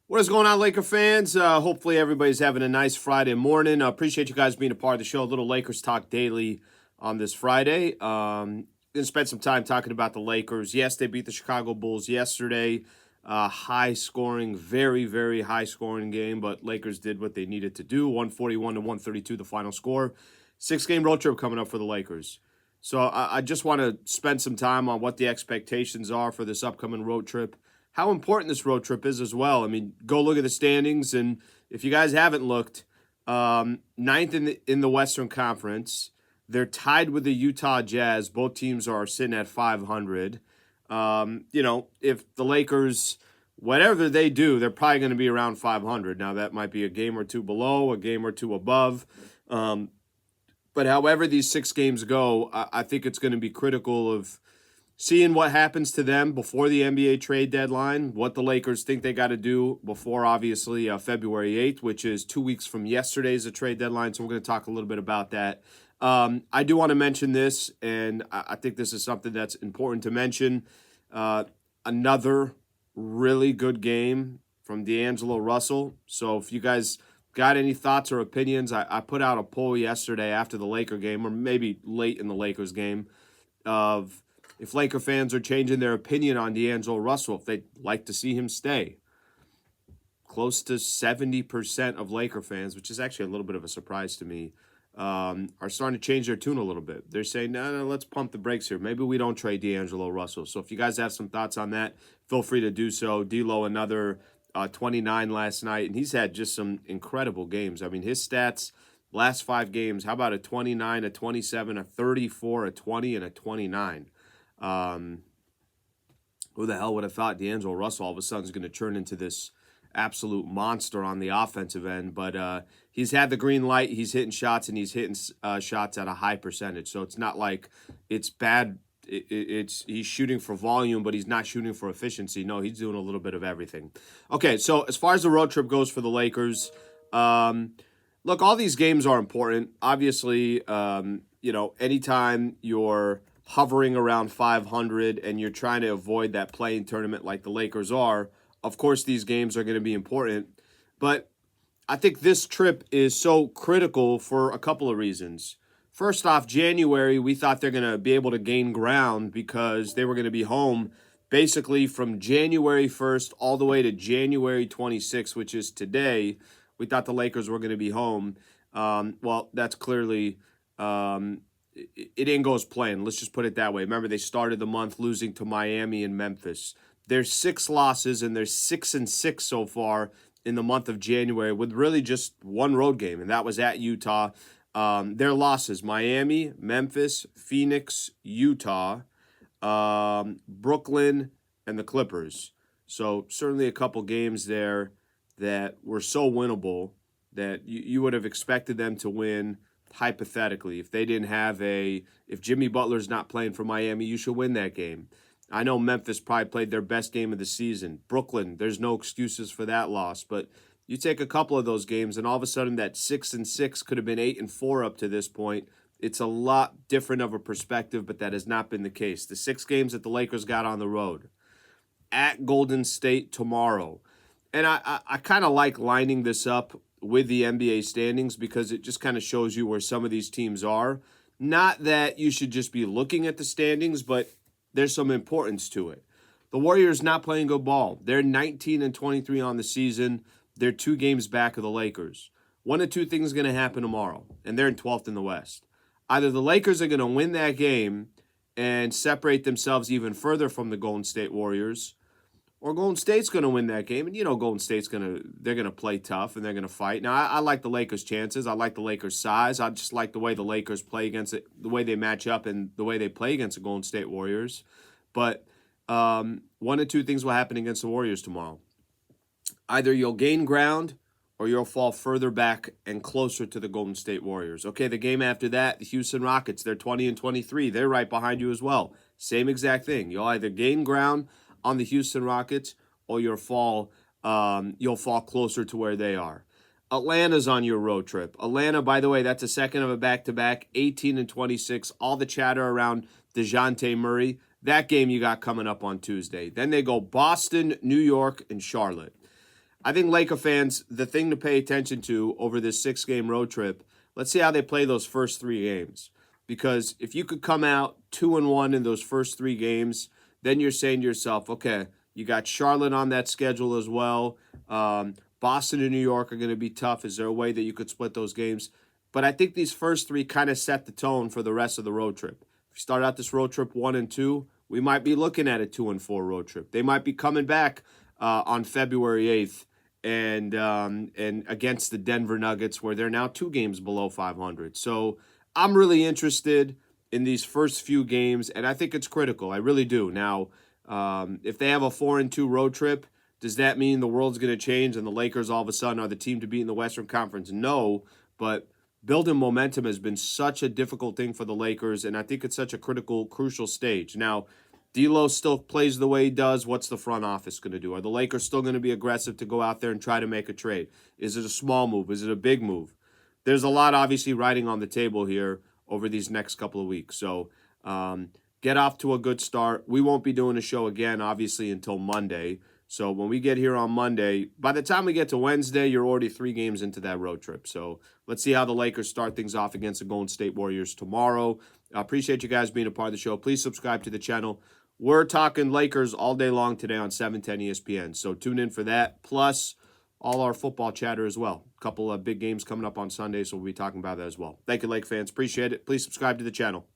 What is going on, Laker fans? Hopefully everybody's having a nice Friday morning. I appreciate you guys being a part of the show. A little Lakers talk daily on this Friday. Gonna spend some time talking about the Lakers. Yes, they beat the Chicago Bulls yesterday. High scoring, very, very high scoring game, but Lakers did what they needed to do. 141 to 132, the final score. 6-game road trip coming up for the Lakers. So I just want to spend some time on what the expectations are for this upcoming road trip, how important this road trip is as well. I mean, go look at the standings, and if you guys haven't looked, ninth in the Western Conference. They're tied with the Utah Jazz. Both teams are sitting at 500. If the Lakers, whatever they do, they're probably going to be around 500. Now, that might be a game or two below, a game or two above. But however these 6 games go, I think it's going to be critical of seeing what happens to them before the NBA trade deadline, what the Lakers think they got to do before, obviously, February 8th, which is 2 weeks from yesterday's trade deadline. So we're going to talk a little bit about that. I do want to mention this, and I think this is something that's important to mention. Another really good game from DAngelo Russell. So if you guys got any thoughts or opinions, I put out a poll yesterday after the Laker game, or maybe late in the Lakers game, of if Laker fans are changing their opinion on DAngelo Russell, if they'd like to see him stay. Close to 70% of Laker fans, which is actually a little bit of a surprise to me, are starting to change their tune a little bit. They're saying, no, let's pump the brakes here. Maybe we don't trade DAngelo Russell. So if you guys have some thoughts on that, feel free to do so. D'Lo, another 29 last night, and he's had just some incredible games. I mean, his stats last 5 games, how about a 29, a 27, a 34, a 20, and a 29? Who the hell would have thought DAngelo Russell all of a sudden is going to turn into this absolute monster on the offensive end? But he's had the green light. He's hitting shots, and he's hitting shots at a high percentage. So it's not like it's bad. He's shooting for volume, but he's not shooting for efficiency. No, he's doing a little bit of everything. Okay, so as far as the road trip goes for the Lakers, look, all these games are important. Obviously, anytime you're hovering around 500 and you're trying to avoid that play-in tournament like the Lakers are, of course these games are going to be important. But I think this trip is so critical for a couple of reasons. First off, January, we thought they're going to be able to gain ground because they were going to be home basically from January 1st all the way to January 26th, which is today. We thought the Lakers were going to be home. Well, that's clearly it didn't go as planned. Let's just put it that way. Remember, they started the month losing to Miami and Memphis. There's 6 losses, and there's 6-6 so far in the month of January with really just one road game, and that was at Utah. Their losses: Miami, Memphis, Phoenix, Utah, Brooklyn, and the Clippers. So certainly a couple games there that were so winnable that you would have expected them to win. Hypothetically, if they didn't have if Jimmy Butler's not playing for Miami, you should win that game. I know Memphis probably played their best game of the season. Brooklyn, there's no excuses for that loss, but you take a couple of those games, and all of a sudden that 6-6 could have been 8-4 up to this point. It's a lot different of a perspective, but that has not been the case. The 6 games that the Lakers got on the road, at Golden State tomorrow, and I kind of like lining this up with the NBA standings because it just kind of shows you where some of these teams are. Not that you should just be looking at the standings, but there's some importance to it. The Warriors not playing good ball. They're 19-23 on the season. They're 2 games back of the Lakers. One of 2 things is going to happen tomorrow, and they're in 12th in the West. Either the Lakers are going to win that game and separate themselves even further from the Golden State Warriors, or Golden State's going to win that game. And Golden State's they're going to play tough and they're going to fight. Now, I like the Lakers' chances. I like the Lakers' size. I just like the way the Lakers play against it, the way they match up and the way they play against the Golden State Warriors. But one of 2 things will happen against the Warriors tomorrow. Either you'll gain ground or you'll fall further back and closer to the Golden State Warriors. Okay, the game after that, the Houston Rockets, they're 20-23. They're right behind you as well. Same exact thing. You'll either gain ground on the Houston Rockets, or you'll fall closer to where they are. Atlanta's on your road trip. Atlanta, by the way, that's a second of a back-to-back, 18-26. All the chatter around DeJounte Murray. That game you got coming up on Tuesday. Then they go Boston, New York, and Charlotte. I think Laker fans, the thing to pay attention to over this 6-game road trip, let's see how they play those first 3 games. Because if you could come out 2-1 in those first 3 games, then you're saying to yourself, okay, you got Charlotte on that schedule as well. Boston and New York are going to be tough. Is there a way that you could split those games? But I think these first 3 kind of set the tone for the rest of the road trip. If you start out this road trip 1-2, we might be looking at a 2-4 road trip. They might be coming back on February 8th and against the Denver Nuggets, where they're now 2 games below 500. So I'm really interested in these first few games, and I think it's critical. I really do. Now, if they have a 4-2 road trip, does that mean the world's going to change and the Lakers all of a sudden are the team to beat in the Western Conference? No, but building momentum has been such a difficult thing for the Lakers, and I think it's such a critical, crucial stage. Now, D'Lo still plays the way he does. What's the front office going to do? Are the Lakers still going to be aggressive to go out there and try to make a trade? Is it a small move? Is it a big move? There's a lot, obviously, riding on the table here over these next couple of weeks. So get off to a good start. We won't be doing a show again, obviously, until Monday. So when we get here on Monday, by the time we get to Wednesday, you're already 3 games into that road trip. So let's see how the Lakers start things off against the Golden State Warriors tomorrow. I appreciate you guys being a part of the show. Please subscribe to the channel. We're talking Lakers all day long today on 710 ESPN. So tune in for that. Plus all our football chatter as well. A couple of big games coming up on Sunday, so we'll be talking about that as well. Thank you, Lake fans. Appreciate it. Please subscribe to the channel.